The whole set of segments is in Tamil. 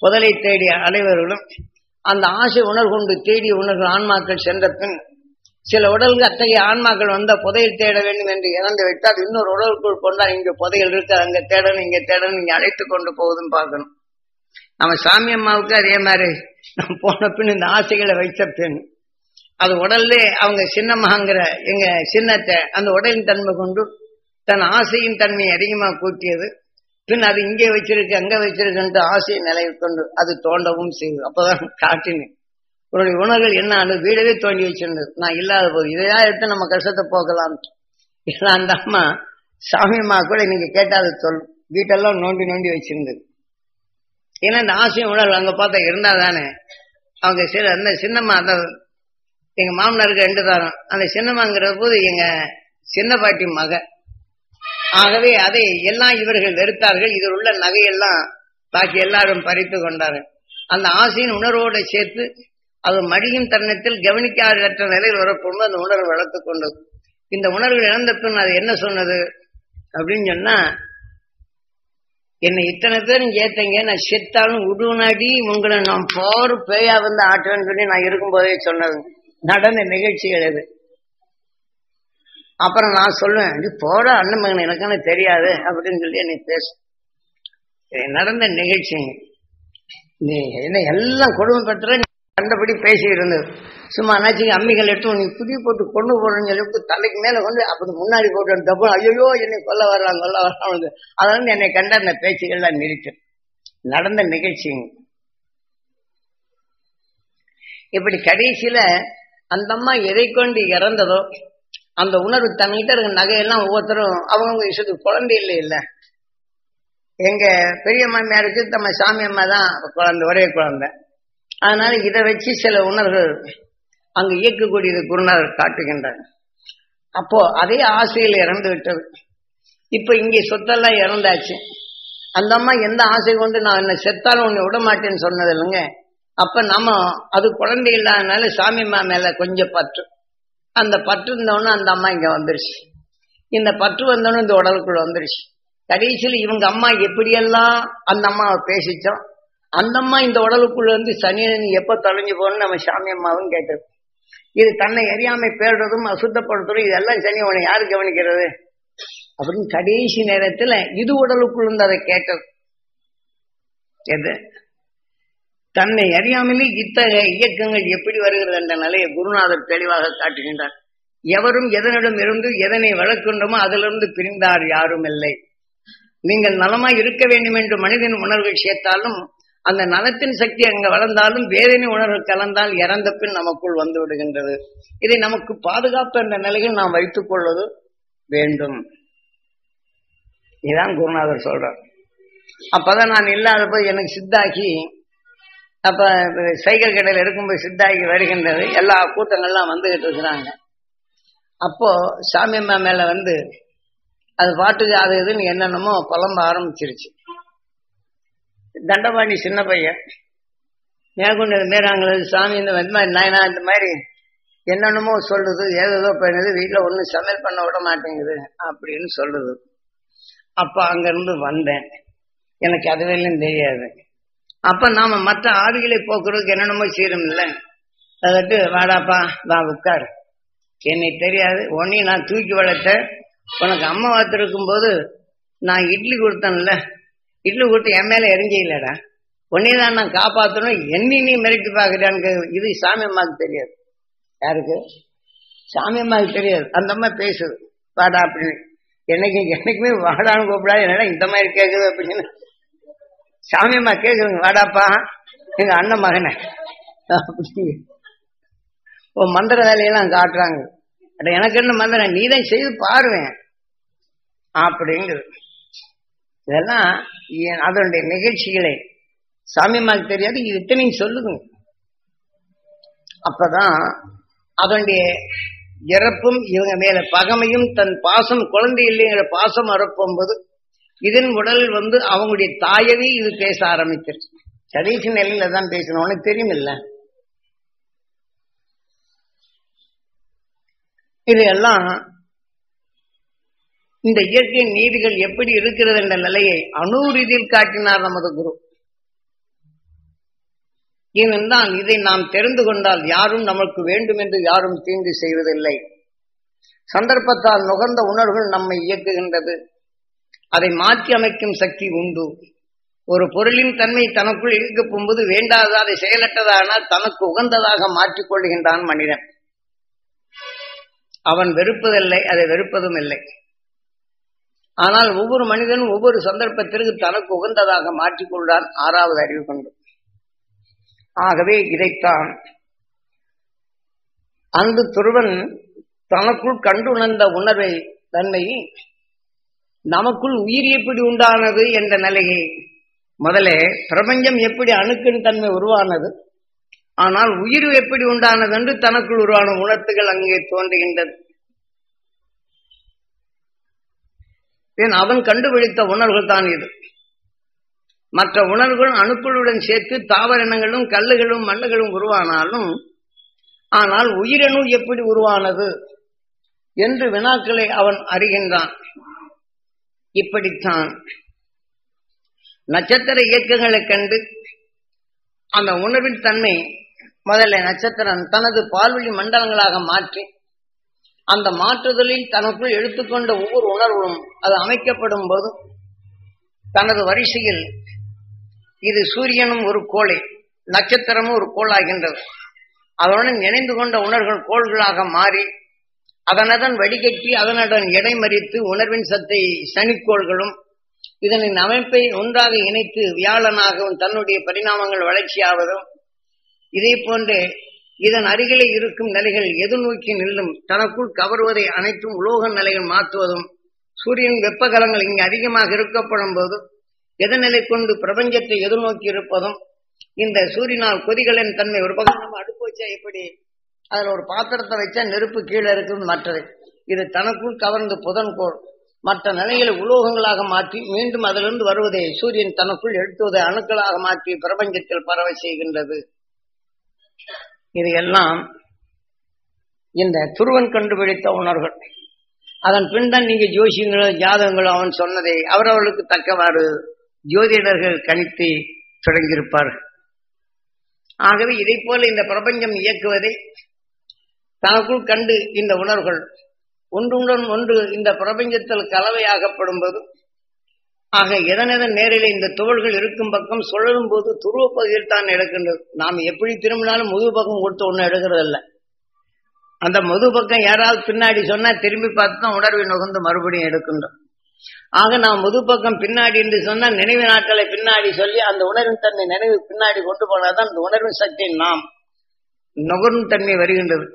புதலை தேடிய அனைவர்களும் அந்த ஆசை உணர்கொண்டு தேடிய உணர்வு ஆன்மாக்கள் சென்ற பின் சில உடலுக்கு அத்தகைய ஆன்மாக்கள் வந்த புதையல் தேட வேண்டும் என்று இறந்து விட்டால் இன்னொரு உடலுக்குள் கொண்டால் இங்க புதையல் இருக்கு, அங்க தேடணும், இங்க தேடணும், நீங்க அழைத்து கொண்டு போகுதுன்னு பார்க்கணும். நம்ம சாமி அம்மாவுக்கு அதே மாதிரி நம்ம போன பின் இந்த ஆசைகளை வைத்த பின் அது உடல்ல அவங்க சின்னம்மாங்கிற எங்க சின்னத்தை அந்த உடலின் தன்மை கொண்டு தன் ஆசையின் தன்மையை அதிகமா கூட்டியது. பின் அது இங்கே வச்சிருக்கு அங்க வச்சிருக்குன்ட்டு ஆசையை நிலையை கொண்டு அது தோண்டவும் செய்யுது. அப்பதான் காட்டினேன் உன்னுடைய உணர்வுகள் என்ன ஆனது, வீடவே தோண்டி வச்சிருந்தது. நான் இல்லாத போது இதையா எடுத்து நம்ம கஷ்டத்தை போக்கலாம். இல்லை அந்த அம்மா சாமி அம்மா கூட நீங்க கேட்டாது சொல்லும், வீட்டெல்லாம் நோண்டி நோண்டி வச்சிருந்தது. ஏன்னா இந்த ஆசையும் உணர்வு அங்க பார்த்தா இருந்தா தானே அவங்க சில அந்த சின்னம்மா அந்த எங்க மாமனாருக்கு 2 தாரம் அந்த சின்னம்மாங்கிற போது எங்க சின்ன பாட்டி மக. ஆகவே அதை எல்லாம் இவர்கள் வெறுத்தார்கள். இதில் உள்ள நகையெல்லாம் பாக்கி எல்லாரும் பறித்து கொண்டார்கள். அந்த ஆசையின் உணர்வோடு சேர்த்து அது மடியும் தருணத்தில் கவனிக்காத நிலையில் வரப்போது அந்த உணர்வு வளர்த்து கொண்டது. இந்த உணர்வு இழந்த பின் அது என்ன சொன்னது அப்படின்னு சொன்னா, என்னை இத்தனை பேரும் ஏத்தங்க, நான் செத்தாலும் உடுநாடி உங்களை நான் போர் பேயா வந்து ஆட்டுவேன்னு சொல்லி நான் இருக்கும்போதே சொன்னது. நடந்த நிகழ்ச்சிகள் இது. அப்புறம் நான் சொல்லுவேன், நீ போட அண்ணன் மகன் எனக்கான தெரியாது அப்படின்னு சொல்லி என்னை பேசும். நடந்த நிகழ்ச்சி நீ என்ன எல்லாம் கொடுமைப்படுத்துற கண்டபடி பேசி இருந்தது. சும்மா என்னாச்சு அம்மிகள் எடுத்து நீ புதிய போட்டு கொண்டு போறேன்னு சொல்லி தலைக்கு மேல கொண்டு அப்படி முன்னாடி போட்டு டப்பு ஐயோ என்னை கொல்ல வர்றாங்க. அதாவது என்னை கண்ட அந்த பேச்சுகள்லாம் நிறுத்து. நடந்த நிகழ்ச்சி இப்படி கடைசியில அந்த அம்மா எதை கொண்டு இறந்ததோ அந்த உணர்வு தன்கிட்ட இருக்க நகையெல்லாம் ஒவ்வொருத்தரும் அவங்கவுங்க விஷயத்துக்கு குழந்தை இல்லை இல்ல. எங்க பெரிய மாமியாருக்கு நம்ம சாமி அம்மா தான் குழந்தை, ஒரே குழந்தை. அதனால இதை வச்சு சில உணர்வுகள் அங்கு இயக்கக்கூடியது குருநாதர் காட்டுகின்றார். அப்போ அதே ஆசையில் இறந்து விட்டது. இப்ப இங்கே சொத்தெல்லாம் இறந்தாச்சு. அந்த அம்மா எந்த ஆசை கொண்டு நான் என்ன செத்தாலும் உன்னை விட மாட்டேன்னு சொன்னது இல்லைங்க. அப்ப நம்ம அது குழந்தை இல்லாதனால சாமி அம்மா மேல கொஞ்சம் பற்று, அந்த பற்று இருந்தவொன்னு அந்த அம்மா இங்க வந்துருச்சு. இந்த பற்று வந்தோன்னு இந்த உடலுக்குள்ள வந்துருச்சு. கடைசியில் இவங்க அம்மா எப்படியெல்லாம் அந்த அம்மாவை பேசிச்சோம், அந்த அம்மா இந்த உடலுக்குள்ள வந்து சனியன் எப்ப தொலைஞ்சு போகணும்னு நம்ம சாமி அம்மாவும் கேட்டது. இது தன்னை அறியாமை பேடுறதும் அசுத்தப்படுத்துறதும் இதெல்லாம் சனி உன்னை யாரு கவனிக்கிறது அப்படின்னு கடைசி நேரத்துல இது உடலுக்குள்ள இருந்து அதை கேட்டது. எது தன்னை அறியாமலே இத்தகைய இயக்கங்கள் எப்படி வருகிறது என்ற நிலையை குருநாதர் தெளிவாக காட்டுகின்றார். எவரும் எதனிடம் இருந்து எதனை வளர்க்கின்றோமோ அதிலிருந்து பிரிந்தார் யாரும் இல்லை. நீங்கள் நலமாய் இருக்க வேண்டும் என்று மனிதன் உணர்வுகள் சேர்த்தாலும் அந்த நலத்தின் சக்தி அங்க வளர்ந்தாலும் வேதனை உணர்வு கலந்தால் இறந்த பின் நமக்குள் வந்து விடுகின்றது. இதை நமக்கு பாதுகாப்பு என்ற நிலையில் நாம் வைத்துக் கொள்வது வேண்டும். இதுதான் குருநாதர் சொல்றார். அப்பதான் நான் இல்லாத போய் எனக்கு சித்தாக்கி, அப்ப சைக்கிள் கடையில் இருக்கும்போது சித்தாக்கி வருகின்றது. எல்லா கூட்டங்கள்லாம் வந்துகிட்டு இருக்கிறாங்க. அப்போ சாமி அம்மா மேல வந்து அது பாட்டுக்கு அது இதுன்னு என்னென்னமோ புலம்ப ஆரம்பிச்சிருச்சு. தண்டபாணி சின்ன பையன் மேற்கொண்டு மேறாங்களது சாமி இந்த மாதிரி நாயனா இந்த மாதிரி என்னென்னமோ சொல்லுது, ஏதோ பண்ணுது, வீட்டுல ஒன்றும் சமையல் பண்ண விட மாட்டேங்குது அப்படின்னு சொல்லுது. அப்ப அங்கிருந்து வந்தேன், எனக்கு அதுவெல்லாம் தெரியாது. அப்ப நாம மற்ற ஆவிகளை போக்குறதுக்கு என்னென்னமோ செய்யணும் இல்லை. அதட்டு வாடாப்பா வா உட்கார், என்னை தெரியாது உன்னையும் நான் தூக்கி வளர்த்தேன். உனக்கு அம்மா வாத்திருக்கும் போது நான் இட்லி கொடுத்தேன்ல, இட்லி கொடுத்து என் மேல எரிஞ்சில்லடா, உன்னைதான் நான் காப்பாற்றணும், என்னை நீ மிரட்டி பாக்குறான்னு. இது சாமி அம்மாவுக்கு தெரியாது. யாருக்கு? சாமி அம்மாவுக்கு தெரியாது. அந்த அம்மா பேசுது வாடா அப்படின்னு. என்னைக்குமே வாடான்னு கூப்பிடாது, என்னடா இந்த மாதிரி கேக்குது அப்படின்னு சாமி அம்மா கேக்குதுங்க. வாடாப்பா எங்க அண்ணன் மகனை அப்படி மந்திர வேலையெல்லாம் காட்டுறாங்க. எனக்கு என்ன மந்திரம், நீதான் செய்து பாருவேன் அப்படிங்குது. இதெல்லாம் அதனுடைய நிகழ்ச்சிகளை சாமியம்மாக்கு தெரியாது. இது இத்தனையும் சொல்லுங்க. அப்பதான் அதனுடைய இறப்பும் இவங்க மேல பகமையும் தன் பாசம் குழந்தை இல்லைங்கிற பாசம் அறுப்பும்போது இதன் உடலில் வந்து அவங்களுடைய தாயவே இது பேச ஆரம்பிச்சிருச்சு. கடைசி நிலையில தான் பேசணும். உனக்கு தெரியுமில்ல, இதையெல்லாம் இந்த இயற்கை நீதிகள் எப்படி இருக்கிறது என்ற நிலையை அணு ரீதியில் காட்டினார் நமது குரு. ஏனென்றால் இதை நாம் தெரிந்து கொண்டால் யாரும் நமக்கு வேண்டும் என்று யாரும் தீங்கு செய்வதில்லை. சந்தர்ப்பத்தால் நுகர்ந்த உணர்வுகள் நம்மை இயக்குகின்றது. அதை மாற்றி அமைக்கும் சக்தி உண்டு. ஒரு பொருளின் தன்மை தனக்குள் இழுக்க போகும்போது வேண்டாத அதை செயலற்றதானால் தனக்கு உகந்ததாக மாற்றிக்கொள்கின்றான் மனிதன். அவன் வெறுப்பதில்லை, அதை வெறுப்பதும் இல்லை. ஆனால் ஒவ்வொரு மனிதனும் ஒவ்வொரு சந்தர்ப்பத்திற்கு தனக்கு உகந்ததாக மாற்றிக்கொள்கிறான் ஆறாவது அறிவு கொண்டு. ஆகவே இதைத்தான் அந்த துருவன் தனக்குள் கண்டுணர்ந்த உணர்வை தன்மையை நமக்குள் உயிர் எப்படி உண்டானது என்ற நிலையை முதலே பிரபஞ்சம் எப்படி அணுக்கின் தன்மை உருவானது, ஆனால் உயிர் எப்படி உண்டானது என்று தனக்குள் உருவான உணர்த்துகள் அங்கே தோன்றுகின்றது. அவன் கண்டுபிடித்த உணர்வுகள் தான் இது. மற்ற உணர்வுகள் அணுக்களுடன் சேர்த்து தாவரங்களும் கல்லுகளும் மண்ணுகளும் உருவானாலும், ஆனால் உயிரணு எப்படி உருவானது என்று வினாக்களை அவன் அறிகின்றான். இப்படித்தான் நட்சத்திர இயக்கங்களை கண்டு அந்த உணர்வின் தன்மை முதல்ல நட்சத்திரம் தனது பால்வெளி மண்டலங்களாக மாற்றி அந்த மாற்றுதலில் தனக்குள் எடுத்துக்கொண்ட ஒவ்வொரு உணர்வும் அது அமைக்கப்படும் போது தனது வரிசையில் இது சூரியனும் ஒரு கோளை, நட்சத்திரமும் ஒரு கோளாகின்றது. அதனுடன் இணைந்து கொண்ட உணர்வுகள் கோள்களாக மாறி அதனுடன் வடிகட்டி அதனுடன் இடைமறித்து உணர்வின் சத்தை சனிக்கோள்களும் இதனின் அமைப்பை ஒன்றாக இணைத்து வியாழனாகவும் தன்னுடைய பரிணாமங்கள் வளர்ச்சியாவதும் இதே போன்றே இதன் அருகிலே இருக்கும் நிலைகள் எது நோக்கி நில்லும் தனக்குள் கவருவதை அனைத்தும் உலோக நிலைகள் மாற்றுவதும் சூரியன் வெப்பகலங்கள் இங்கு அதிகமாக இருக்கப்படும் போது எதநிலை கொண்டு பிரபஞ்சத்தை எதிர்நோக்கி இருப்பதும் இந்த சூரியனால் கொதிகளின் தன்மை ஒரு பக்கம் நம்ம அடுப்பு வச்சா எப்படி அதுல ஒரு பாத்திரத்தை வச்சா நெருப்பு கீழே இருக்கும் மற்றது இது தனக்குள் கவர்ந்து புதன்கோள் மற்ற நிலைகளை உலோகங்களாக மாற்றி மீண்டும் அதிலிருந்து வருவதை சூரியன் தனக்குள் எடுத்துவதை அணுக்களாக மாற்றி பிரபஞ்சத்தில் பரவ செய்கின்றது. இது எல்லாம் இந்த துருவன் கண்டுபிடித்த உணர்வுகள். அதன் பின் தான் நீங்க ஜோசியங்களோ ஜாதகங்களோ அவன் சொன்னதை அவரவர்களுக்கு தக்கவாறு ஜோதிடர்கள் கணித்து தொடங்கியிருப்பார்கள். ஆகவே இதை போல இந்த பிரபஞ்சம் இயக்குவதை தனக்குள் கண்டு இந்த உணர்வுகள் ஒன்றுடன் ஒன்று இந்த பிரபஞ்சத்தில் கலவையாகப்படும் போது ஆக எதனெதன் நேரிலே இந்த துவள்கள் இருக்கும் பக்கம் சுழலும் போது துருவ பகுதியில் தான் எடுக்கின்றது. நாம் எப்படி திரும்பினாலும் முது பக்கம் கொடுத்து ஒன்றும் எடுக்கிறதில்ல. அந்த முது பக்கம் யாராவது பின்னாடி சொன்னா திரும்பி பார்த்து தான் உணர்வை நுகர்ந்து மறுபடியும் எடுக்கின்றோம். ஆக நாம் முது பக்கம் பின்னாடி என்று சொன்னால் நினைவு நாட்களை பின்னாடி சொல்லி அந்த உணர்வின் தன்மை நினைவு பின்னாடி கொண்டு போனால்தான் அந்த உணர்வின் சக்தி நாம் நுகரும் தன்மை வருகின்றது.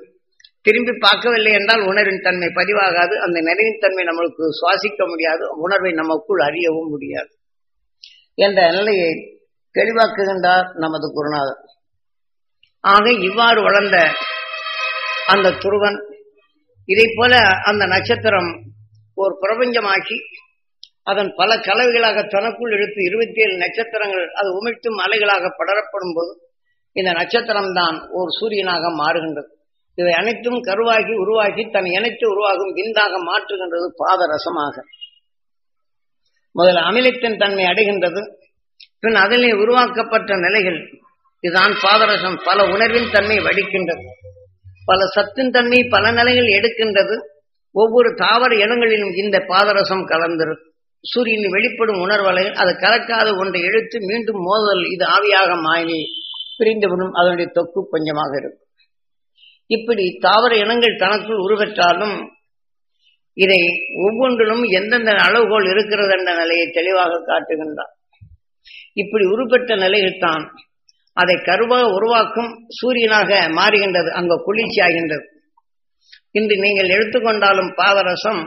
திரும்பி பார்க்கவில்லை என்றால் உணர்வின் தன்மை பதிவாகாது, அந்த நினைவின் தன்மை நம்மளுக்கு சுவாசிக்க முடியாது, உணர்வை நமக்குள் அறியவும் முடியாது என்ற நிலையை தெளிவாக்குகின்றார் நமது குருநாதர். ஆக இவ்வாறு வளர்ந்த அந்த துருவன் இதை போல அந்த நட்சத்திரம் ஒரு பிரபஞ்சமாக்கி அதன் பல கலவைகளாக தனக்குள் எடுத்து 27 நட்சத்திரங்கள் அது உமிழ்த்தும் அலைகளாக படரப்படும் போது இந்த நட்சத்திரம் தான் ஒரு சூரியனாக மாறுகின்றது. இவை அனைத்தும் கருவாகி உருவாக்கி தன் இணைத்து உருவாகும் விந்தாக மாற்றுகின்றது. பாதரசமாக முதல் அமிலத்தின் தன்மை அடைகின்றது. பின் அதிலே உருவாக்கப்பட்ட நிலைகள் இதுதான் பாதரசம். பல உணர்வின் தன்மை வடிக்கின்றது, பல சத்தின் தன்மை பல நிலைகள் எடுக்கின்றது. ஒவ்வொரு தாவர இனங்களிலும் இந்த பாதரசம் கலந்திருக்கும். சூரியனில் வெளிப்படும் உணர்வலைகள் அது கலக்காத ஒன்றை எடுத்து மீண்டும் மோதல் இது ஆவியாக மாறி பிரிந்துவிடும். அதனுடைய தொக்கு கொஞ்சமாக இருக்கும். இப்படி தாவர இனங்கள் தனக்குள் உருவற்றாலும் இதை ஒவ்வொன்றிலும் எந்தெந்த அளவுகோல் இருக்கிறது என்ற நிலையை தெளிவாக காட்டுகின்றார். இப்படி உருப்பெற்ற நிலையில் தான் அதை கருவாக உருவாக்கும் சூரியனாக மாறுகின்றது, அங்க குளிர்ச்சி ஆகின்றது. இன்று நீங்கள் எடுத்துக்கொண்டாலும் பாதரசம்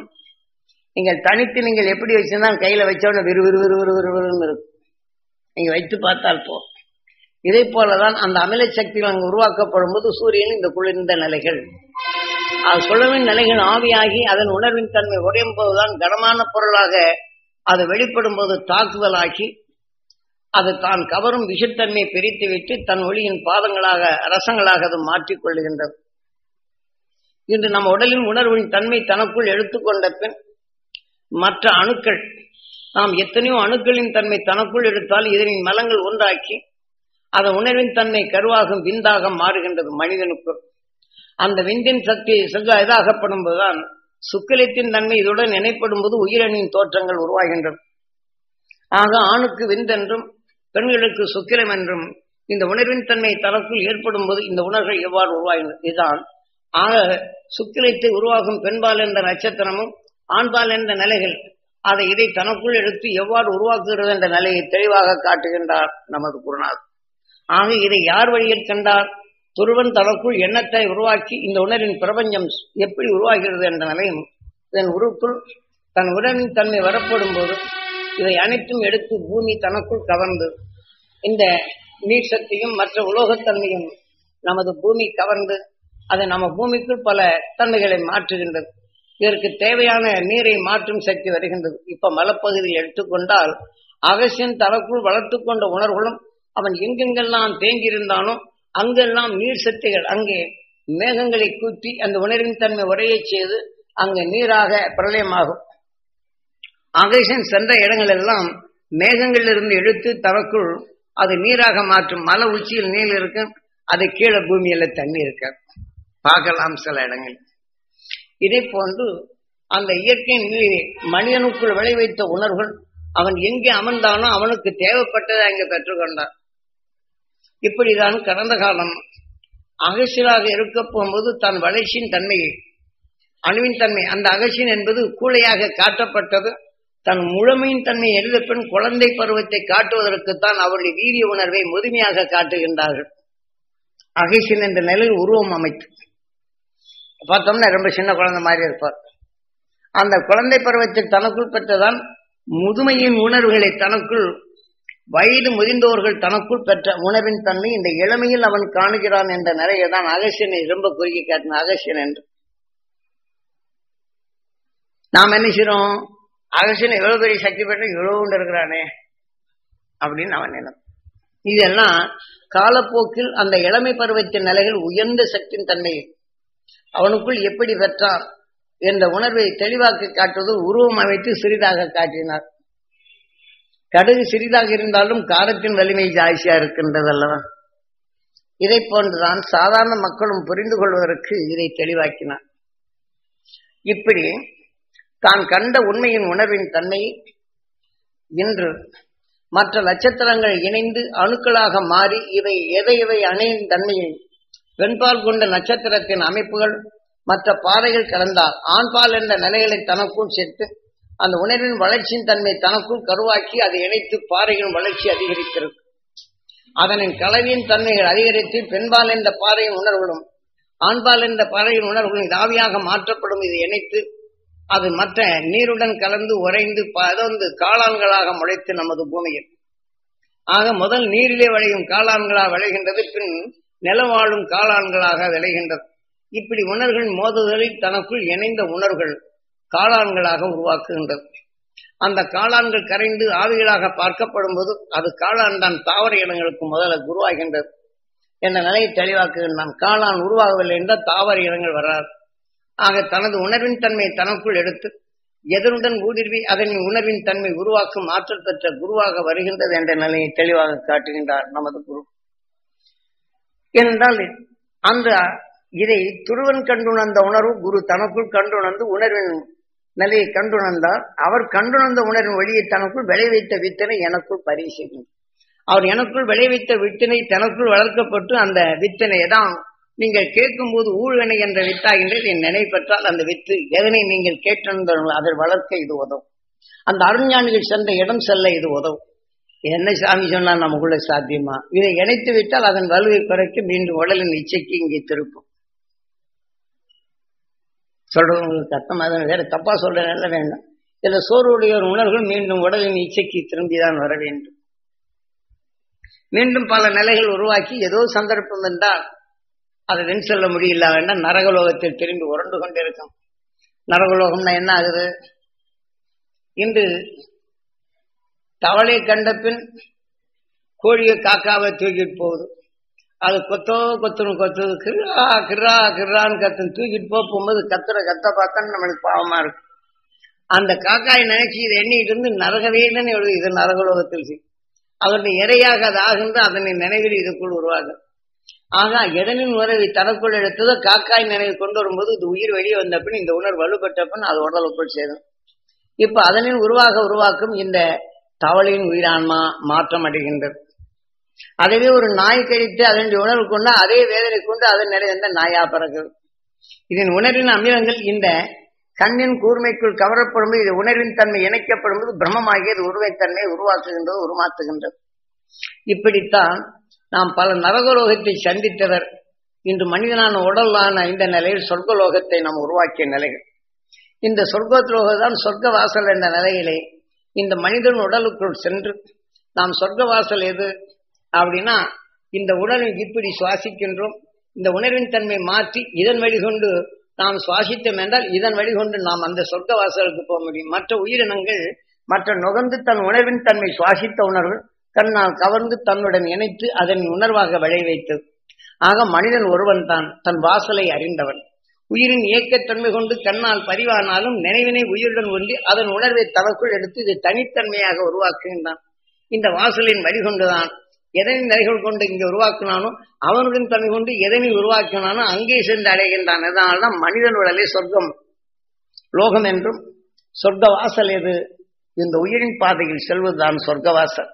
நீங்கள் தனித்து நீங்கள் எப்படி வச்சிருந்தால் கையில வச்சோட விறுவிறுவிறுவிறுவிறுன்னு இருக்கும். நீங்க வைத்து பார்த்தால் போ. இதே போலதான் அந்த அமில சக்திகள் அங்கு உருவாக்கப்படும் போது சூரியன் இந்த குளிர்ந்த நிலைகள் அது சுழவின் நிலைகள் ஆவியாகி அதன் உணர்வின் தன்மை உடையும் போதுதான் கனமான பொருளாக அது வெளிப்படும் போது தாக்குதலாக்கி அது தான் கவரும் விஷத்தன்மையை பிரித்துவிட்டு தன் ஒளியின் பாதங்களாக ரசங்களாக அது மாற்றிக்கொள்ளுகின்றது. இன்று நம்ம உடலின் உணர்வின் தன்மை தனக்குள் எடுத்துக்கொண்ட பின் மற்ற அணுக்கள் நாம் எத்தனையோ அணுக்களின் தன்மை தனக்குள் எடுத்தால் இதனின் மலங்கள் ஒன்றாக்கி அதன் உணர்வின் தன்மை கருவாகும் விந்தாக மாறுகின்றது மனிதனுக்கு. அந்த விந்தின் சக்தி இதாகப்படும் போதுதான் சுக்கிலத்தின் தன்மை இதுடன் இணைப்படும் போது உயிரணியின் தோற்றங்கள் உருவாகின்றது. ஆக ஆணுக்கு விந்தென்றும் பெண்களுக்கு சுக்கிலம் என்றும் இந்த உணர்வின் தன்மை தனக்குள் ஏற்படும் போது இந்த உணர்வுகள் எவ்வாறு உருவாகின்றது. இதுதான் ஆக சுக்கிலத்தை உருவாகும் பெண்பால் என்ற நட்சத்திரமும் ஆண்பால் என்ற நிலைகள் இதை தனக்குள் எடுத்து எவ்வாறு உருவாக்குகிறது என்ற நிலையை தெளிவாக காட்டுகின்றார் நமது குருநாதர். ஆக இதை யார் வழியில் கண்டார்? துருவன் தனக்குள் எண்ணத்தை உருவாக்கி இந்த உணர்வின் பிரபஞ்சம் எப்படி உருவாகிறது என்ற நிலையும் இதன் உருக்குள் தன் உணர்வின் தன்மை வரப்படும் போது இதை அனைத்தும் எடுத்து பூமி தனக்குள் கவர்ந்து இந்த நீர் சக்தியும் மற்ற உலோகத்தன்மையும் நமது பூமி கவர்ந்து அதை நம்ம பூமிக்குள் பல தன்மைகளை மாற்றுகின்றது. இதற்கு தேவையான நீரை மாற்றும் சக்தி வருகின்றது. இப்ப மலைப்பகுதியில் எடுத்துக்கொண்டால் அகசியன் தனக்குள் வளர்த்து கொண்ட உணர்வுகளும் அவன் எங்கெங்கெல்லாம் தேங்கியிருந்தானோ அங்கெல்லாம் நீர் சக்திகள் அங்கே மேகங்களை கூட்டி அந்த உணர்வின் தன்மை உரையை செய்து அங்கு நீராக பிரளயமாகும். அகசியன் சென்ற இடங்கள் எல்லாம் மேகங்களிலிருந்து எடுத்து தனக்குள் அது நீராக மாற்றும். மலை உச்சியில் நீர் இருக்கு, அது கீழே பூமியில தண்ணி இருக்க பார்க்கலாம் சில இடங்கள். இதே போன்று அந்த இயற்கை நீரை மனிதனுக்குள் விளைவித்த உணர்வுகள் அவன் எங்கே அமர்ந்தானோ அவனுக்கு தேவைப்பட்டதை அங்கே பெற்றுக்கொண்டான். இப்படிதான் கடந்த காலம் அகசியலாக இருக்க போகும்போது தன் வளர்ச்சியின் தன்மையை அணுவின் தன்மை அந்த அகசியன் என்பது கூளையாக காட்டப்பட்டது. தன் முழுமையின் தன்மையை எழுத பெண் குழந்தை பருவத்தை காட்டுவதற்குத்தான் அவருடைய வீரிய உணர்வை முதுமையாக காட்டுகின்றார்கள். அகசியன் என்ற நிலையில் உருவம் அமைத்து பார்த்தோம்னா ரொம்ப சின்ன குழந்தை மாதிரி இருப்பார். அந்த குழந்தை பருவத்தை தனக்குள் பெற்றதான் முதுமையின் உணர்வுகளை தனக்குள் வயது முதிர்ந்தோர்கள் தனக்குள் பெற்ற உணர்வின் தன்மை இந்த இளமையில் அவன் காணுகிறான் என்ற நிறைய தான் அகசியனை ரொம்ப குறுகி காட்டின அகசியன் என்று. நாம் என்ன செய்யறோம்? அகசியன் எவ்வளவு பெரிய சக்தி பெற்ற இவ்வளவு கொண்டு இருக்கிறானே அப்படின்னு அவன் நினைப்பான். இதெல்லாம் காலப்போக்கில் அந்த இளமை பருவத்தின் நிலைகள் உயர்ந்த சக்தியின் தன்மையை அவனுக்குள் எப்படி பெற்றான் என்ற உணர்வை தெளிவாக்க காட்டுவது உருவம் அமைத்து சிறிதாக காட்டினார். கடுகு சிறிதாக இருந்தாலும் காரத்தின் வலிமை ஜாஸ்தியா இருக்கின்றது அல்லவா? இதை போன்றுதான் சாதாரண மக்களும் புரிந்து கொள்வதற்கு இதை தெளிவாக்கினார். இப்படி தான் கண்ட உண்மையின் உணர்வின் தன்மையை இன்று மற்ற நட்சத்திரங்கள் இணைந்து அணுக்களாக மாறி இவை எதை அணையின் தன்மையை பெண்பால் கொண்ட நட்சத்திரத்தின் அமைப்புகள் மற்ற பாறைகள் கலந்தால் ஆண்பால் என்ற நிலைகளை தனக்குள் சேர்த்து அந்த உணர்வின் வளர்ச்சியின் தன்மை தனக்குள் கருவாக்கி அதை இணைத்து பாறையின் வளர்ச்சி அதிகரிக்கிறது. அதனின் கலவியின் தன்மைகள் அதிகரித்து பெண்பால் என்ற பாறையின் உணர்வுகளும் ஆண்பால் என்ற பாறையின் உணர்வுகளும் தாவியாக மாற்றப்படும். இதை இணைத்து அது மற்ற நீருடன் கலந்து உறைந்து பதந்து காளான்களாக முளைத்து நமது பூமியில் ஆக முதல் நீரிலே விளையும் காளான்களாக விளைகின்றது, பின் நிலவாழும் காளான்களாக விளைகின்றது. இப்படி உணர்வுகள் மோதுதலில் தனக்குள் இணைந்த உணர்வுகள் காளான்களாக உருவாக்குகின்றது. அந்த காளான்கள் கரைந்து ஆவிகளாக பார்க்கப்படும் போது அது காளான் தான் தாவர இனங்களுக்கு முதல்ல உருவாகின்றது என்ற நிலையை தெளிவாக்குகின்றான். காளான் உருவாகவில்லை என்றால் தாவர இனங்கள் வராது. ஆக தனது உணர்வின் தன்மை தனக்குள் எடுத்து எதனுடன் ஊடுருவி அதன் உணர்வின் தன்மை உருவாக்கும் ஆற்றல் பெற்ற குருவாக வருகின்றது என்ற நிலையை தெளிவாக காட்டுகின்றார் நமது குரு. ஏனென்றால் அந்த இதை துருவன் கண்டுணர்ந்த உணர்வு குரு தனக்குள் கண்டுணர்ந்து உணர்வின் நிலையை கண்டுணர்ந்தார். அவர் கண்டுணர்ந்த உணர்வின் வழியை தனக்குள் விளைவித்த வித்தனை எனக்குள் பரிசீலிக்கும். அவர் எனக்குள் விளைவித்த வித்தினை தனக்குள் வளர்க்கப்பட்டு அந்த வித்தினையை தான் நீங்கள் கேட்கும் போது ஊழ்வினை என்ற வித்தாகின்றது என் நினைப்பற்றால் அந்த வித்து எதனை நீங்கள் கேட்டிருந்தீர்களோ அதை வளர்க்க இது உதவும். அந்த அருஞானிகள் சென்ற இடம் செல்ல இது உதவும். என்ன சாமி சொன்னால் நமக்குள்ள சாத்தியமா? இதை இணைத்து விட்டால் அதன் வலுவை குறைக்க மீண்டும் உடலின் இச்சைக்கு இங்கே திருப்பும். சொல்றவங்களுக்கு அர்த்தம் அதனை வேற தப்பா சொல்ற நல்ல வேண்டாம். இதுல சோர்வுடைய ஒரு உணர்வுகள் மீண்டும் உடலின் இச்சைக்கு திரும்பிதான் வர வேண்டும். மீண்டும் பல நிலைகள் உருவாக்கி ஏதோ சந்தர்ப்பம் என்றால் அதை வென் சொல்ல முடியல வேண்டாம். நரகலோகத்தில் திரும்பி உரண்டு கொண்டிருக்கும். நரகலோகம்னா என்ன ஆகுது? இன்று தவளை கண்ட பின் கோழியை காக்காவை தூக்கிட்டு போகுது. அது கொத்துன்னு கிர்ரா கிர்ரா கிர்ரான்னு கத்துன்னு தூக்கிட்டு போகும்போது கத்த பார்த்தா நம்மளுக்கு பாவமா இருக்கு. அந்த காக்காயை நினைச்சு இதை எண்ணிட்டு இருந்து நரகவேதனை எழுது. இது நரகலோகத்தில் அதனுடைய இறையாக அது ஆகின்ற அதனை நினைவில் இதுக்குள் உருவாகும். ஆக எதனின் உணர்வை தனக்குள் எடுத்ததோ காக்காய் நினைவு கொண்டு வரும்போது இது உயிர் வெளியே வந்த பின் இந்த உணர்வு வலுப்பட்ட பின் அது உடலுக்குள் சேரும். இப்ப அதனின் உருவாக்கும் இந்த தவளையின் உயிரான்மா மாற்றம் அடைகின்றது. அதுவே ஒரு நாய் கழித்து அதனுடைய உணர்வு கொண்டு அதே வேதனை கொண்டு அதன் நிறைந்த நாயா பிறகு இதன் உணர்வின் அமிலங்கள் இந்த கண்ணின் கூர்மைக்குள் கவரப்படும் இது உணர்வின் தன்மை இணைக்கப்படும் போது பிரம்மமாகிய உருவைத்தன்மையை உருவாக்குகின்றது, உருமாற்றுகின்றது. இப்படித்தான் நாம் பல நரகலோகத்தை சந்தித்தவர் இன்று மனிதனான உடலான இந்த நிலையில் சொர்க்கலோகத்தை நாம் உருவாக்கிய நிலைகள். இந்த சொர்க்கலோகத்தான் சொர்க்க வாசல் என்ற நிலையிலே இந்த மனிதன் உடலுக்குள் சென்று நாம் சொர்க்க வாசல் எது அப்படின்னா இந்த உடலை இப்படி சுவாசிக்கின்றோம். இந்த உணர்வின் தன்மை மாற்றி இதன் வழிகொண்டு நாம் சுவாசித்தோம் என்றால் இதன் வழிகொண்டு நாம் அந்த சொர்க்க வாசலுக்கு போக முடியும். மற்ற உயிரினங்கள் மற்ற நுகர்ந்து தன் உணர்வின் தன்மை சுவாசித்த உணர்வு தன்னால் கவர்ந்து தன்னுடன் இணைத்து அதன் உணர்வாக விளை வைத்தது. ஆக மனிதன் ஒருவன் தான் தன் வாசலை அறிந்தவன். உயிரின் இயக்கத்தன்மை கொண்டு கண்ணால் பதிவானாலும் நினைவினை உயிருடன் ஒன்றி அதன் உணர்வை தனக்குள் எடுத்து இதை தனித்தன்மையாக உருவாக்குகின்றான். இந்த வாசலின் வழிகொண்டுதான் எதனின் நிலைகள் கொண்டு இங்கே உருவாக்கினானோ அவனுடன் தன்மை கொண்டு எதனை உருவாக்கினானோ அங்கே சென்று அடைகின்றான். அதனால்தான் மனிதன் உடலே சொர்க்கம் லோகம் என்றும் சொர்க்க வாசல் எது இந்த உயிரின் பாதையில் செல்வதுதான் சொர்க்க வாசல்.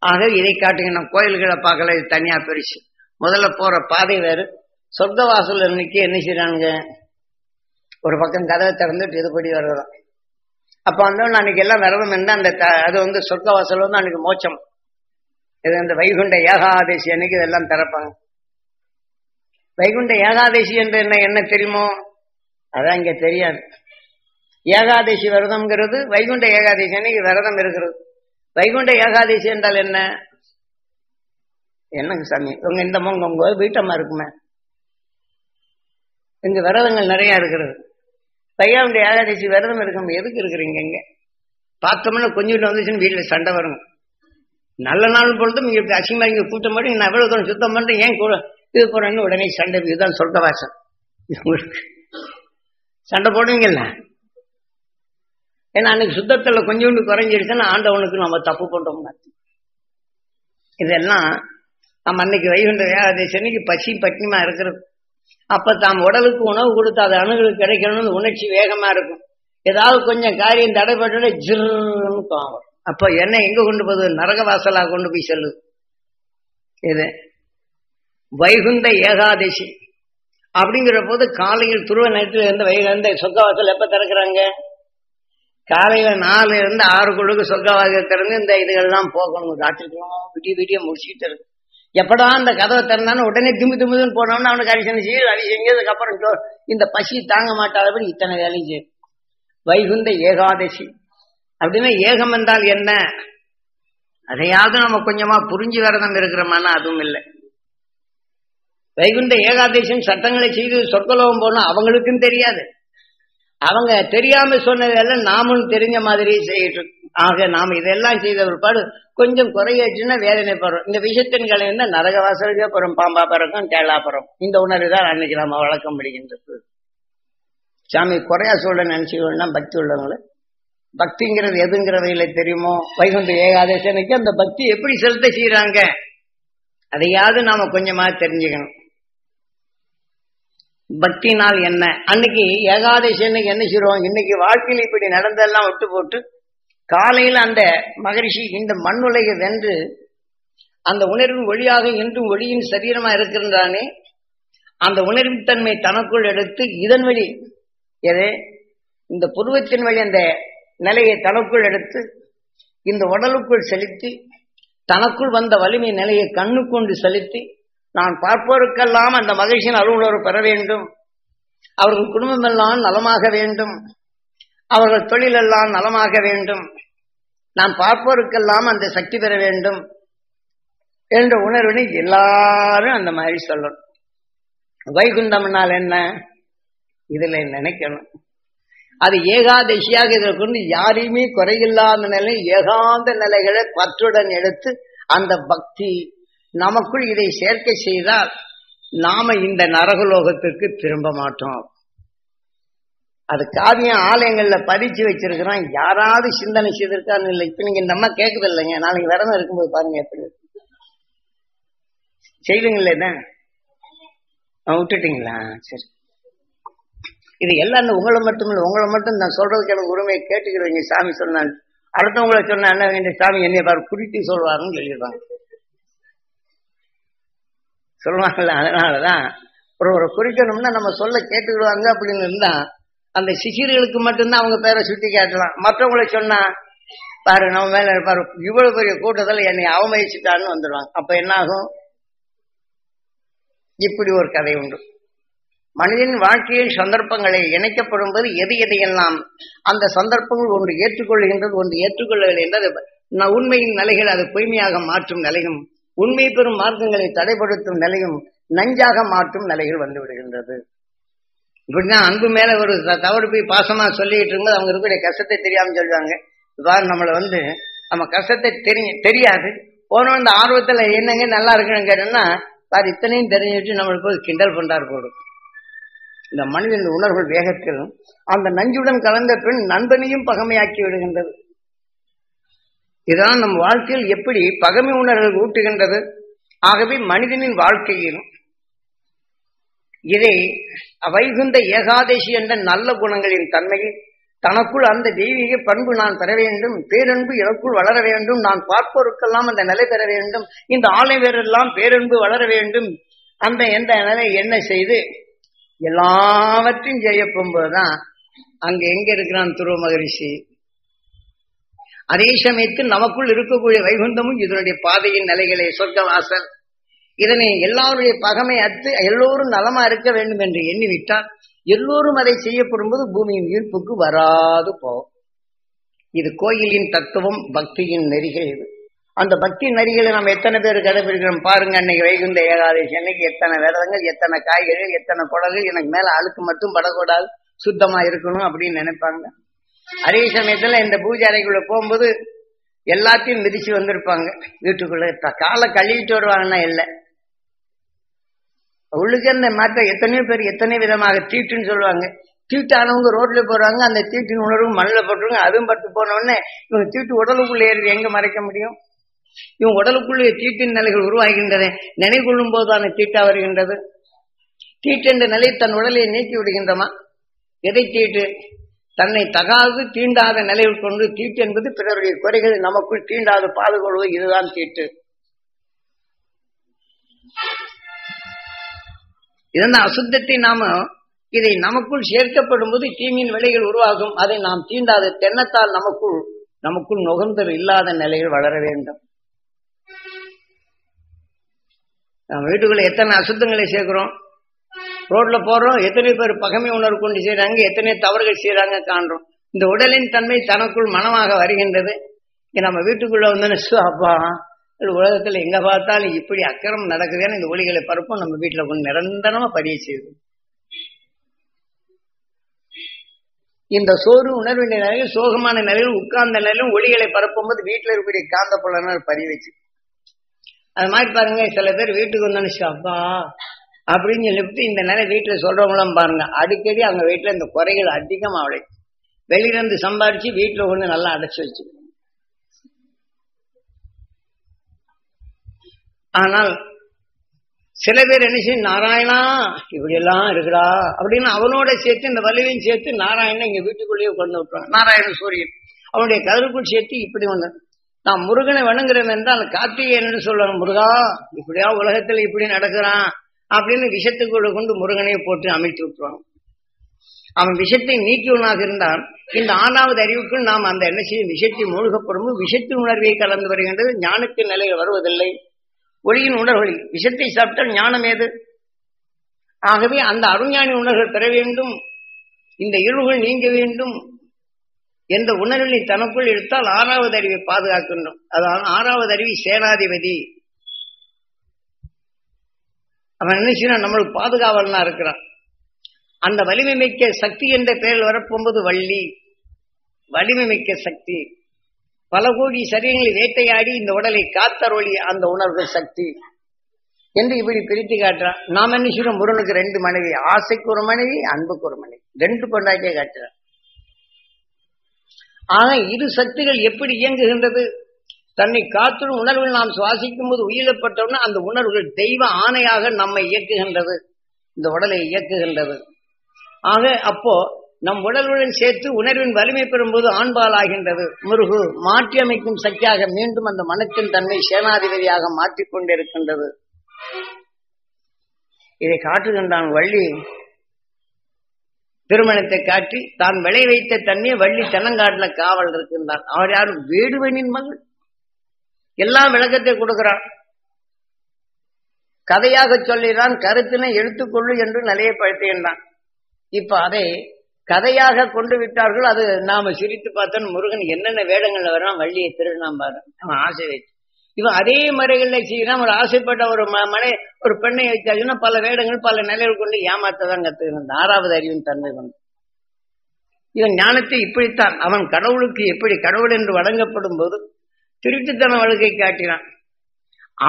ஆக இதை காட்டுங்க. நம்ம கோயில்களை பார்க்கல, இது தனியா பெருசு. முதல்ல போற பாதை வேறு. சொர்க்க வாசல் இன்னைக்கு என்ன செய்யறாங்க, ஒரு பக்கம் கதவை திறந்துட்டு இதுபடி வருதான். அப்ப வந்து அன்னைக்கு எல்லாம் விரதம் என்ன அந்த அது சொர்க்க வாசல் அன்னைக்கு மோட்சம். இது இந்த வைகுண்ட ஏகாதசி அன்னைக்கு இதெல்லாம் திறப்பாங்க. வைகுண்ட ஏகாதசி என்று என்ன தெரியுமோ? அதான் இங்க தெரியாது. ஏகாதசி விரதம்ங்கிறது வைகுண்ட ஏகாதசி அன்னைக்கு விரதம் இருக்கிறது. வைகுண்ட ஏகாதசி என்றால் என்ன? என்னங்க சாமி உங்க இந்த உங்க வீட்டம்மா இருக்குமே, இங்க விரதங்கள் நிறைய இருக்கிறது. வைகுண்ட ஏகாதசி விரதம் இருக்கும். எதுக்கு இருக்கிறீங்க? இங்க பார்த்தோம்னா கொஞ்சம் வந்துச்சுன்னு வீட்டுல சண்டை வரும். நல்ல நாள் பொழுதும் இங்க அசிங்கமா இங்க கூட்டம் போட்டு நான் எவ்வளவு தூரம் சுத்தம் பண்றேன், ஏன் இது போறேன்னு உடனே சண்டை. இதுதான் சொர்க்க வாசல். சண்டை போடுவீங்கல்ல, ஏன்னா அன்னைக்கு சுத்தத்துல கொஞ்சோண்டு குறைஞ்சிருச்சுன்னா ஆண்டவனுக்கு நம்ம தப்பு பண்றோம்னா. இதெல்லாம் நம்ம அன்னைக்கு வைகுண்ட ஏகாதசி அன்னைக்கு பசி பட்டினிமா இருக்கிறது. அப்ப தாம் உடலுக்கு உணவு கொடுத்து அது அணுகளுக்கு கிடைக்கணும்னு உணர்ச்சி வேகமா இருக்கும். ஏதாவது கொஞ்சம் காரியம் தடைப்பட்டு ஜிர்ன்னு பாவம். அப்ப என்ன எங்க கொண்டு போகுது? நரக வாசலா கொண்டு போய் செல்லுது. இது வைகுண்ட ஏகாதசி அப்படிங்கிற போது காலையில் துருவ நேரத்தில் இருந்து வைகுண்ட சொர்க்க வாசல் எப்ப திறக்கிறாங்க? காலையில 4 இருந்து 6 சொர்க்கவாக திறந்து இந்த இதுகள்லாம் போகணும். ராத்திரிக்கெல்லாம் விடிய முடிச்சுட்டு இருக்கு. எப்படா அந்த கதவை திறந்தானு உடனே திமுதுன்னு போனோம்னா அவனுக்கு அரிசனை செய்யும். அரி செஞ்சதுக்கு அப்புறம் இந்த பசி தாங்க மாட்டாதபடி இத்தனை வேலையும் செய்யும். வைகுண்ட ஏகாதசி அப்படின்னா ஏகம் என்றால் என்ன? அதையாவது நம்ம கொஞ்சமா புரிஞ்சு விரதம் இருக்கிறோமானா அதுவும் இல்லை. வைகுண்ட ஏகாதசியின் சட்டங்களை செய்து சொர்க்கலோகம் போனா அவங்களுக்கும் தெரியாது. அவங்க தெரியாம சொன்னதெல்லாம் நாமும் தெரிஞ்ச மாதிரியே செய்யிட்டு. ஆக நாம் இதெல்லாம் செய்த ஒருபாடு கொஞ்சம் குறையாச்சுன்னா வேதனை படுறோம். இந்த விஷயத்தின் கலை என்ன நரக வாசலுக்கே போறோம், பாம்பா பறக்கும், கேளா பறோம். இந்த உணர்வு தான் அன்னைக்கு நம்ம வழக்கம் முடிகின்றது. சாமி குறையா சொல்ல நினைச்சுக்கணும்னா பக்தி உள்ளவங்கள பக்திங்கிறது எதுங்கிறவையில தெரியுமோ? வைகுண்ட ஏகாதசனுக்கு அந்த பக்தி எப்படி செலுத்த செய்யறாங்க அதையாவது நாம கொஞ்சமா தெரிஞ்சுக்கணும். பக்தினால் என்ன? அன்னைக்கு ஏகாதசி அன்னைக்கு என்ன செய்வோம்? இன்னைக்கு வாழ்க்கையில் இப்படி நடந்தெல்லாம் விட்டு போட்டு காலையில் அந்த மகரிஷி இந்த மண் உலகை வென்று அந்த உணர்வின் ஒளியாக இன்றும் ஒளியின் சரீரமா இருக்கின்றானே, அந்த உணர்வின் தன்மை தனக்குள் எடுத்து இதன் வழி இந்த புருவத்தின் வழி அந்த நிலையை தனக்குள் எடுத்து இந்த உடலுக்குள் செலுத்தி தனக்குள் வந்த வலிமை நிலையை கண்ணுக்கொண்டு செலுத்தி நான் பார்ப்போருக்கெல்லாம் அந்த மகிழ்ச்சியின் அலுவலர் பெற வேண்டும், அவர்கள் குடும்பம் எல்லாம் நலமாக வேண்டும், அவர்கள் தொழிலெல்லாம் நலமாக வேண்டும், நான் பார்ப்போருக்கெல்லாம் அந்த சக்தி பெற வேண்டும் என்ற உணர்வினை எல்லாரும் அந்த மாதிரி சொல்லணும். வைகுண்டம்னால் என்ன? இதுல நினைக்கணும். அது ஏகாதசியாக இதை கொண்டு யாரையுமே குறையில்லாத நிலை ஏகாந்த நிலைகளை பற்றுடன் எடுத்து அந்த பக்தி நமக்குள் இதை சேர்க்கை செய்தால் நாம இந்த நரகலோகத்திற்கு திரும்ப மாட்டோம். அது காவியம் ஆலயங்கள்ல பதிச்சு வச்சிருக்கிறான். யாராவது சிந்தனை செய்திருக்கான்னு இல்லை. இப்ப நீங்க இந்த அம்மா கேட்குது இல்லைங்க, நாளைக்கு விரதம் இருக்கும்போது பாருங்க எப்படி செய்வீங்களே. விட்டுட்டீங்களா? சரி, இது எல்லாம் உங்களை மட்டும் இல்லை, உங்களை மட்டும் நான் சொல்றதுக்கு எனக்கு உரிமையை கேட்டுக்கிறீங்க. சாமி சொன்னான், அடுத்தவங்களை சொன்னா என்ன வேண்டிய சாமி என்னை பாரு குறித்து சொல்வாருன்னு சொல்லிடுவாங்க, சொல்லுவாங்கல்ல. அதனாலதான் ஒரு குறிக்கணும்னா நம்ம சொல்ல கேட்டுக்கிடுவாங்க அப்படின்னு இருந்தா அந்த சிசிர்களுக்கு மட்டும்தான் அவங்க பேரை சுட்டி காட்டலாம். மற்றவங்களை சொன்னா பாரு நம்ம மேல பாரு இவ்வளவு பெரிய கூட்டத்தில் என்னை அவமதிச்சுட்டான்னு வந்துடுவாங்க. அப்ப என்ன ஆகும்? இப்படி ஒரு கதை உண்டு. மனிதன் வாழ்க்கையில் சந்தர்ப்பங்களை இணைக்கப்படும் போது எது எதையெல்லாம் அந்த சந்தர்ப்பங்கள் ஒன்று ஏற்றுக்கொள்கின்றது, ஒன்று ஏற்றுக்கொள்ளவில்லை என்றது உண்மையின் நிலைகள் அது பொய்மையாக மாற்றும் நிலையும், உண்மை பெறும் மார்க்கங்களை தடைப்படுத்தும் நிலையும், நஞ்சாக மாற்றும் நிலைகள் வந்து விடுகின்றது. இப்படிதான் அன்பு மேல ஒரு தவறு போய் பாசமா சொல்லிட்டு இருக்கும்போது அவங்க இருக்கக்கூடிய கஷ்டத்தை தெரியாம சொல்லுவாங்க. நம்மளை நம்ம கஷ்டத்தை தெரியாது போன இந்த ஆர்வத்துல என்னங்க நல்லா இருக்குன்னு கேட்டோம்னா பாரு இத்தனையும் தெரிஞ்சுட்டு நம்மளுக்கு கிண்டல் பண்றாரு போடும். இந்த மனிதன் உணர்வுகள் வேகத்தில் அந்த நஞ்சுடன் கலந்த பின் நண்பனையும் பகமையாக்கி விடுகின்றது. இதுதான் நம் வாழ்க்கையில் எப்படி பகமை உணர்வுகள் ஊட்டுகின்றது. ஆகவே மனிதனின் வாழ்க்கையில் இதை வைகுந்த ஏகாதசி என்ற நல்ல குணங்களின் தன்மையில் தனக்குள் அந்த தெய்வீக பண்பு நான் பெற வேண்டும், பேரன்பு எனக்குள் வளர வேண்டும், நான் பார்ப்போருக்கெல்லாம் அந்த நிலை பெற வேண்டும், இந்த ஆலைவரெல்லாம் பேரன்பு வளர வேண்டும், அந்த எந்த நிலை என்ன செய்து எல்லாவற்றையும் செய்ய போகும்போதுதான் அங்க எங்க இருக்கிறான் துருவ மகரிஷி. அதே சமயத்தில் நமக்குள் இருக்கக்கூடிய வைகுந்தமும் இதனுடைய பாதையின் நிலைகளை சொர்க்க வாசல் இதனை எல்லாருடைய பகமை அத்து எல்லோரும் நலமா இருக்க வேண்டும் என்று எண்ணிவிட்டால் எல்லோரும் அதை செய்யப்படும் போது பூமியின் ஈர்ப்புக்கு வராது போகும். இது கோயிலின் தத்துவம், பக்தியின் நெறிகள். இது அந்த பக்தி நெறிகளை நம்ம எத்தனை பேர் கடைபிடிக்கிறோம் பாருங்க. அன்னைக்கு வைகுந்த ஏகாதசி அன்னைக்கு எத்தனை விரதங்கள், எத்தனை காய்கறிகள், எத்தனை குடல்கள், எனக்கு மேல அழுக்கு மட்டும் படக்கூடாது, சுத்தமா இருக்கணும் அப்படின்னு நினைப்பாங்க. அதே சமயத்துல இந்த பூஜை அறைக்குள்ள போகும்போது எல்லாத்தையும் மிதிச்சு வந்திருப்பாங்க. வீட்டுக்குள்ள காலை கழுவிட்டு வருவாங்கன்னா இல்லை, உள்ளுக்கு அந்த மாற்ற எத்தனையோ பேர் எத்தனை விதமாக தீட்டுன்னு சொல்லுவாங்க. தீட்டானவங்க ரோட்ல போறாங்க, அந்த தீட்டின் உணர்வு மண்ணில் போட்டுருங்க, அதுவும் பட்டு போன உடனே இவங்க தீட்டு உடலுக்குள்ளே ஏறி எங்க மறைக்க முடியும்? இவங்க உடலுக்குள்ளே தீட்டின் நிலைகள் உருவாகின்றன. நினைவு கொள்ளும் போதுதான தீட்டா வருகின்றது. தீட்டு என்ற நிலை தன் உடலை நீக்கி விடுகின்றமா? எதை தீட்டு? தன்னை தகாது தீண்டாத நிலையில் கொண்டு தீட்டு என்பது பிறருடைய குறைகளை நமக்குள் தீண்டாது பாதுகொள்வது, இதுதான் தீட்டு. இதனால் அசுத்தத்தை நாம இதை நமக்குள் சேர்க்கப்படும் போது தீமையின் விலைகள் உருவாகும். அதை நாம் தீண்டாத தென்னத்தால் நமக்குள் நுகர்ந்தல் இல்லாத நிலையில் வளர வேண்டும். நம்ம வீட்டுக்குள்ள எத்தனை அசுத்தங்களை சேர்க்கிறோம், ரோட்ல போறோம், எத்தனை பேர் பகமை உணர்வு கொண்டு செய்யறாங்க, எத்தனை தவறுகள் செய்யறாங்க காண்றோம். இந்த உடலின் தன்மை தனக்குள் மனமாக வருகின்றது. நம்ம வீட்டுக்குள்ள அப்பா உலகத்துல எங்க பார்த்தாலும் இப்படி அக்கிரமம் நடக்குதுன்னு இந்த ஒளிகளை பரப்பும் நம்ம வீட்டுல கொண்டு நிரந்தரமா பதிய செய்யுது. இந்த சோறு உணர்வின் நிலையில், சோகமான நிலையில், உட்கார்ந்த நிலையிலும் ஒளிகளை பரப்பும் போது வீட்டுல இருக்கக்கூடிய காந்த புலனால் பதிய வச்சு. அது மாதிரி பாருங்க, சில பேர் வீட்டுக்கு வந்தோன்னு அப்பா அப்படின்னு சொல்லிவிட்டு இந்த நிலை வீட்டுல சொல்றவங்களாம் பாருங்க, அடிக்கடி அவங்க வீட்டுல இந்த குறைகள் அதிகமா அவளை வெளியிலிருந்து சம்பாதிச்சு வீட்டுல கொண்டு நல்லா அடைச்சு வச்சு. ஆனால் சில பேர் என்ன செய்ய, நாராயணா இப்படி எல்லாம் இருக்குடா அப்படின்னு அவனோட சேர்த்து இந்த வலிவையும் சேர்த்து நாராயணன் இங்க வீட்டுக்குள்ளேயே கொண்டு விட்டுறாங்க. நாராயண சூரியன் அவனுடைய கருவுக்குள் சேர்த்து இப்படி ஒண்ணு. நான் முருகனை வணங்குறேன் என்றால் கார்த்திகேயன் என்று சொல்லணும், முருகா இப்படியா உலகத்துல இப்படி நடக்கிறான் அப்படின்னு விஷத்துக்குள்ள கொண்டு முருகனையை போட்டு அமைத்து விட்டுருவாங்க. அவன் விஷத்தை நீக்கியவனாக இருந்தால் இந்த 6வது அறிவுக்குள் நாம் அந்த என்ன செய்யும், விஷத்தை மூழ்கப்படும் விஷத்தின் உணர்வை கலந்து வருகின்றது. ஞானத்தின் நிலையில் வருவதில்லை. ஒளியின் உணர்வுகளில் விஷத்தை சாப்பிட்டால் ஞானம் ஏது? ஆகவே அந்த அருஞானி உணர்வுகள் பெற வேண்டும், இந்த இருள்கள் நீங்க வேண்டும் என்ற உணர்வினை தனக்குள் எடுத்தால் 6வது அறிவை பாதுகாக்கின்றோம். அதாவது 6வது அறிவி சேனாதிபதி. அவன் என்ன செய்யணும், நம்மளுக்கு பாதுகாவலனா இருக்கிறான். அந்த வலிமை மிக்க சக்தி என்ற பெயரில் வரப்போகும்போது வள்ளி, வலிமை மிக்க சக்தி. பல கோடி சரீரங்களை வேட்டையாடி இந்த உடலை காத்தருளி அந்த உணர்வு சக்தி. என்று இப்படி பிரித்து காட்டுறான். நாம் என்ன செய்யறோம்? முருகனுக்கு 2 மனைவி, ஆசைக்கு ஒரு மனைவி, அன்புக்கு ஒரு மனைவி, 2 பொண்டாட்டியை காட்டுறான். ஆக இரு சக்திகள் எப்படி இயங்குகின்றது? தன்னை காற்றும் உணர்வில் நாம் சுவாசிக்கும் போது உயிரிழப்பட்டவுடன் அந்த உணர்வுகள் தெய்வ ஆணையாக நம்மை இயக்குகின்றது, இந்த உடலை இயக்குகின்றது. ஆக அப்போ நம் உடலுடன் சேர்த்து உணர்வின் வலிமை பெறும்போது ஆண்பால் ஆகின்றது. முருகு மாற்றி அமைக்கும் சக்தியாக மீண்டும் அந்த மனத்தின் தன்மை சேனாதிபதியாக மாற்றிக்கொண்டிருக்கின்றது. இதை காட்டுகின்றான் வள்ளி. திருமணத்தை காட்டி தான் விளை வைத்த தன்மையை வள்ளி தென்னங்காட்டுல காவல் இருக்கின்றான். அவர் யாரும்? வேடுவனின் மகள். எல்லாம் விளக்கத்தை கொடுக்கிறான், கதையாக சொல்லுகிறான், கருத்தினை எடுத்துக்கொள்ளு என்று நிலையப்படுத்துகின்றான். இப்ப அதை கதையாக கொண்டு விட்டார்கள். அது நாம சிரித்து பார்த்தோம். முருகன் என்னென்ன வேடங்கள்ல வரான், வள்ளியை திருநாம் பாரு, அவன் ஆசை வச்சு இவன் அதே முறைகள்ல செய்யறான். ஒரு ஆசைப்பட்ட ஒரு பெண்ணை வச்சாச்சுன்னா பல வேடங்கள் பல நிலைகள் கொண்டு ஏமாத்ததான் கத்துக்கிறான். 6வது அறிவின் தன்மை கொண்டு இவன் ஞானத்தை இப்படித்தான். அவன் கடவுளுக்கு எப்படி கடவுள் என்று வழங்கப்படும் போது திருட்டுத்தன வழக்கை காட்டினான்.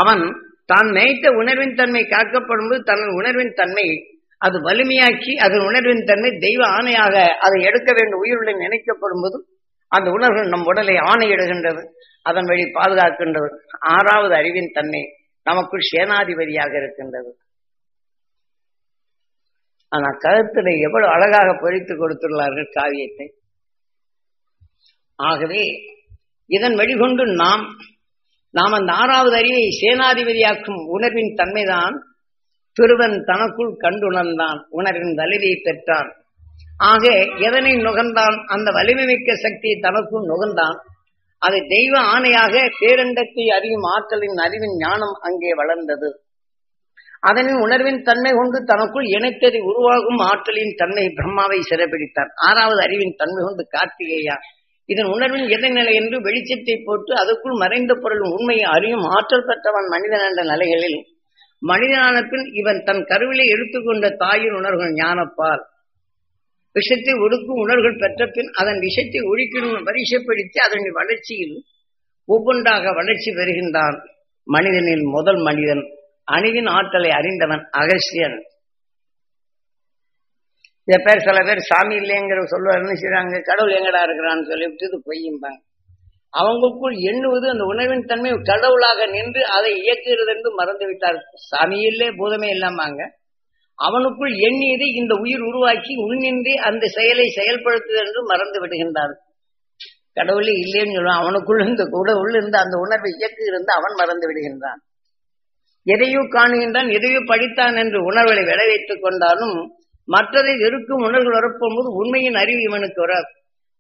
அவன் தான் மேய்த்த உணர்வின் தன்மை காக்கப்படும் போது தன் உணர்வின் தன்மை அது வலிமையாக்கி அதன் உணர்வின் தன்மை தெய்வ ஆணையாக அதை எடுக்க வேண்டும். உயிருடன் நினைக்கப்படும் போது அந்த உணர்வு நம் உடலை ஆணையிடுகின்றது, அதன் வழி பாதுகாக்கின்றது. 6வது அறிவின் தன்மை நமக்குள் சேனாதிபதியாக இருக்கின்றது. ஆனா கருத்துல எவ்வளவு அழகாக பொறித்து கொடுத்துள்ளார்கள் காவியத்தை. ஆகவே இதன் வழிகொண்டு நாம் அந்த 6வது அறிவை சேனாதிபதியாக்கும் உணர்வின் தன்மைதான் திருவன் தனக்குள் கண்டுணர்ந்தான், உணர்வின் வலிமையை பெற்றான். ஆக எதனை நுகர்ந்தான்? அந்த வலிமை மிக்க சக்தியை தனக்குள் நுகர்ந்தான். அது தெய்வ ஆணையாக பேரண்டத்தை அறியும் ஆற்றலின் அறிவின் ஞானம் அங்கே வளர்ந்தது. அதனின் உணர்வின் தன்மை கொண்டு தனக்குள் இணைத்ததை உருவாகும் ஆற்றலின் தன்மை பிரம்மாவை சிறைபிடித்தான். 6வது அறிவின் தன்மை கொண்டு கார்த்திகேயா இதன் உணர்வின் எதிர்நிலை என்று வெளிச்சத்தை போட்டு அதற்குள் மறைந்த பொருளின் உண்மையை அறியும் ஆற்றல் பெற்றவன் மனிதன் என்ற நிலைகளில் மனிதனான பின் இவன் தன் கருவிலை எடுத்துக்கொண்ட தாயின் உணர்வுகள் ஞானப்பால் விஷத்தை ஒடுக்கும் உணர்வுகள் பெற்ற பின் அதன் விஷத்தை ஒழிக்கணும் பரிசப்படுத்தி அதன் வளர்ச்சியில் ஒவ்வொன்றாக வளர்ச்சி பெறுகின்றான். மனிதனில் முதல் மனிதன் அணுவின் ஆற்றலை அறிந்தவன் அகஸ்தியன். இத பேர் சில பேர் சாமி இல்லைங்கிற சொல்லுவாருன்னு செய்றாங்க, கடவுள் எங்கடா இருக்கிறான்னு சொல்லிவிட்டு பொய்யும்பாங்க. அவங்களுக்குள் எண்ணுவது அந்த உணர்வின் தன்மை கடவுளாக நின்று அதை இயக்குகிறது என்று மறந்து விட்டார். சாமியிலே பூதமே இல்லாமாங்க, அவனுக்குள் எண்ணியதை இந்த உயிர் உருவாக்கி உள்நின்றி அந்த செயலை செயல்படுத்துவது என்று மறந்து விடுகின்றார். கடவுளே இல்லைன்னு சொல்லுவான், அவனுக்குள் இருந்து கூட உள்ளிருந்து அந்த உணர்வை இயக்குகிறது அவன் மறந்து விடுகின்றான். எதையோ காணுகின்றான், எதையோ படித்தான் என்று உணர்வுகளை விளைவித்துக் கொண்டாலும் மற்றதை வெறுக்கும் உணர்வுகள் வரப்போகும்போது உண்மையின் அறிவு இவனுக்கு வராது.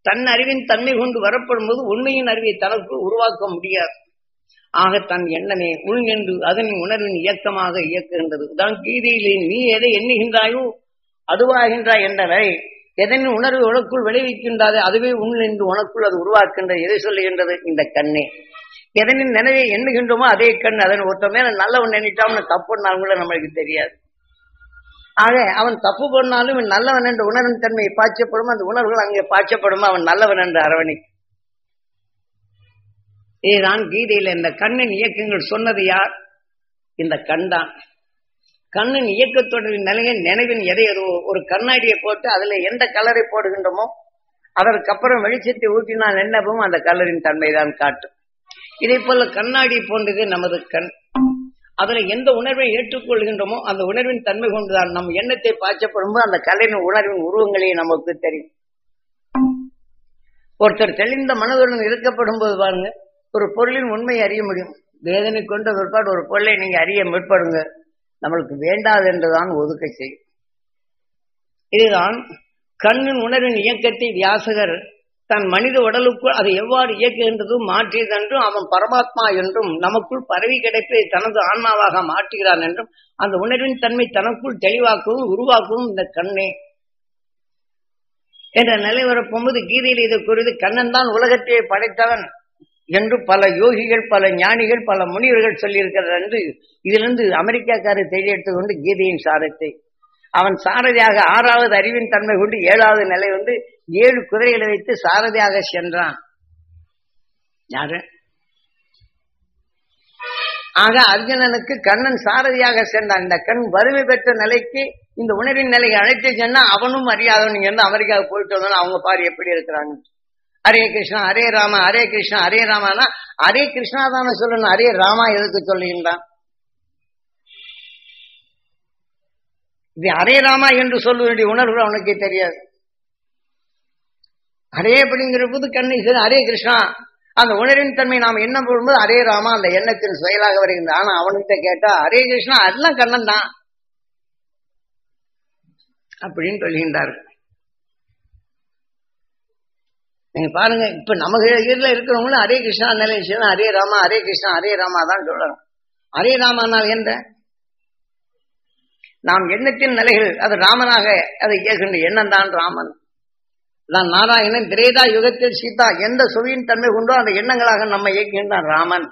தன் அறிவின் தன்மை கொண்டு வரப்படும் போது உண்மையின் அறிவை தனக்கு உருவாக்க முடியாது. ஆக தன் எண்ணமே உள் என்று அதனின் உணர்வின் இயக்கமாக இயக்குகின்றது. தான் கீதையிலே நீ எதை எண்ணுகின்றாயோ அதுவாகின்றாய் என்றவை எதனின் உணர்வு உனக்குள் விளைவிக்கின்றாது அதுவே உள் என்று உனக்குள் அது உருவாக்கின்றது. எதை சொல்லுகின்றது? இந்த கண்ணே. எதனின் நினைவை எண்ணுகின்றோமோ அதே கண். அதன் ஒருத்த மேல நல்லவன் நினைட்டா அவனை தப்பு பண்ணாலும் கூட நம்மளுக்கு தெரியாது. ஆக அவன் தப்பு பண்ணாலும் இவன் நல்லவன் என்ற உணர்வின் தன்மையை பாய்ச்சப்படும், அந்த உணர்வுகள் அங்கே பாய்ச்சப்படும், அவன் நல்லவன் என்று அரவணை. இதுதான் கீதையில இந்த கண்ணின் இயக்கங்கள் சொன்னது யார்? இந்த கண் தான். கண்ணின் இயக்கத்தொடரின் நினைவின் எதை ஒரு கண்ணாடியை போட்டு அதுல எந்த கலரை போடுகின்றோமோ அதற்கப்புறம் வெளிச்சத்தை ஊற்றினால் என்னவும் அந்த கலரின் தன்மை தான் காட்டும். இதே போல கண்ணாடி போன்றது நமது கண். அதுல எந்த உணர்வை ஏற்றுக்கொள்கின்றோமோ அந்த உணர்வின் தன்மை கொண்டுதான் நம் எண்ணத்தை பாய்ச்சப்படும்போது அந்த கலையின் உணர்வின் உருவங்களே நமக்கு தெரியும். ஒருத்தர் தெளிந்த மனதுடன் இருக்கப்படும் போது பாருங்க, ஒரு பொருளின் உண்மையை அறிய முடியும். வேதனை கொண்ட பிற்பாடு ஒரு பொருளை நீங்க அறிய முற்படுங்க, நம்மளுக்கு வேண்டாது என்றுதான் ஒதுக்க செய்யும். இதுதான் கண்ணின் உணர்வின் இயக்கத்தை வியாசகர் தன் மனித உடலுக்குள் அதை எவ்வாறு இயக்குகின்றதும் மாற்றியதென்றும் அவன் பரமாத்மா என்றும் நமக்குள் பரவி கிடைப்பதை தனது ஆன்மாவாக மாற்றுகிறான் என்றும் அந்த உணர்வின் தன்மை தனக்குள் தெளிவாக்கவும் உருவாக்கவும் இந்த கண்ணே என்ற நிலை வரப்போகும்போது கீதையில் இதை கூறியது கண்ணன் தான் உலகத்தையே படைத்தவன் என்று பல யோகிகள் பல ஞானிகள் பல முனிவர்கள் சொல்லியிருக்கிறார் என்று இதிலிருந்து அமெரிக்காக்காரர் தேடி எடுத்துக்கொண்டு கீதையின் சாரத்தை அவன் சாரதியாக 6வது அறிவின் தன்மை கொண்டு 7வது நிலை 7 குதிரைகளை வைத்து சாரதியாக சென்றான். யாரு? ஆக அர்ஜுனனுக்கு கண்ணன் சாரதியாக சேர்ந்தான். இந்த கண் வறுமை பெற்ற நிலைக்கு இந்த உணர்வின் நிலையை அழைத்து சொன்னா அவனும் அறியாதவன். நீங்க வந்து அமெரிக்காவுக்கு போயிட்டு வந்தோம்னா அவங்க பாரு எப்படி இருக்கிறாங்க. ஹரே கிருஷ்ணா ஹரே ராமா ஹரே கிருஷ்ணா ஹரே ராமானா ஹரே கிருஷ்ணா தானே சொல்லணும், ஹரே ராமா எதுக்கு சொல்லுகின்றான்? இது ஹரே ராமா என்று சொல்ல வேண்டிய உணர்வு அவனுக்கே தெரியாது. ஹரே அப்படிங்கிற போது கண்ணை ஹரே கிருஷ்ணா அந்த உணர்வின் தன்மை நாம் என்ன போடும்போது ஹரே ராமா அந்த எண்ணத்தின் செயலாக வருகின்ற. ஆனா அவன்கிட்ட கேட்டா ஹரே கிருஷ்ணா அதெல்லாம் கண்ணன் தான் அப்படின்னு சொல்கின்றார்கள். நீங்க பாருங்க, இப்ப நமக்கு இதுல இருக்கிறவங்களும் ஹரே கிருஷ்ணா நிலை ஹரே ராமா ஹரே கிருஷ்ணா ஹரே ராமா தான் சொல்லணும். ஹரே ராமானால் என்ற நாம் எண்ணத்தின் நிலைகள் அது ராமனாக அதை இயக்குகின்ற எண்ணம் தான் ராமன் தான். நாராயணன் திரேதா யுகத்தில் சீதா எந்த சுவையின் தன்மை கொண்டோ அந்த எண்ணங்களாக நம்ம இயக்குகின்றான் ராமன்.